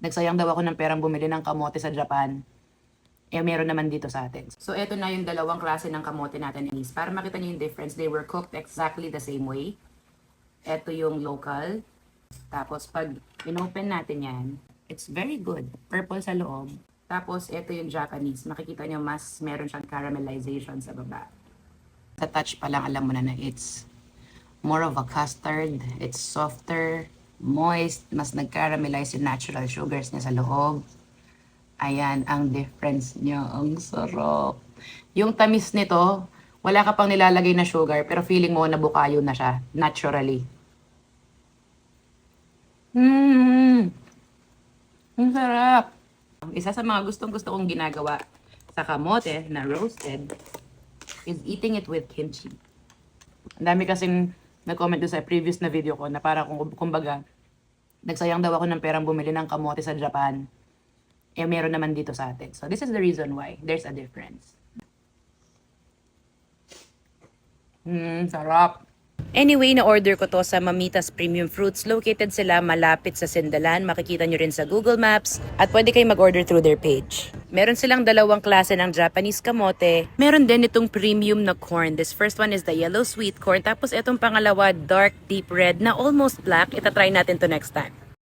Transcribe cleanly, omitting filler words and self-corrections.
Nagsayang daw ako ng perang bumili ng kamote sa Japan. Eh, meron naman dito sa atin. So, eto na yung dalawang klase ng kamote natin. Para makita niyo yung difference, they were cooked exactly the same way. Eto yung local. Tapos, pag inopen natin yan, it's very good. Purple sa loob. Tapos, eto yung Japanese. Makikita niyo mas meron siyang caramelization sa baba. Sa touch pa lang, alam mo na it's more of a custard. It's softer, moist, mas nag-caramelize yung natural sugars niya sa loob. Ayan, ang difference niya. Ang sarap. Yung tamis nito, wala ka pang nilalagay na sugar, pero feeling mo nabukayo na siya, naturally. Ang sarap. Isa sa mga gustong-gusto kong ginagawa sa kamote na roasted is eating it with kimchi. Ang dami kasing nag-comment doon sa previous na video ko na para kumbaga, nagsayang daw ako ng perang bumili ng kamote sa Japan. Eh, meron naman dito sa atin. So, this is the reason why there's a difference. Sarap. Anyway, na-order ko to sa Mamitas Premium Fruits. Located sila malapit sa Sindalan. Makikita nyo rin sa Google Maps. At pwede kayo mag-order through their page. Meron silang dalawang klase ng Japanese kamote. Meron din itong premium na corn. This first one is the yellow sweet corn. Tapos itong pangalawa, dark deep red na almost black. Itatry natin to next time.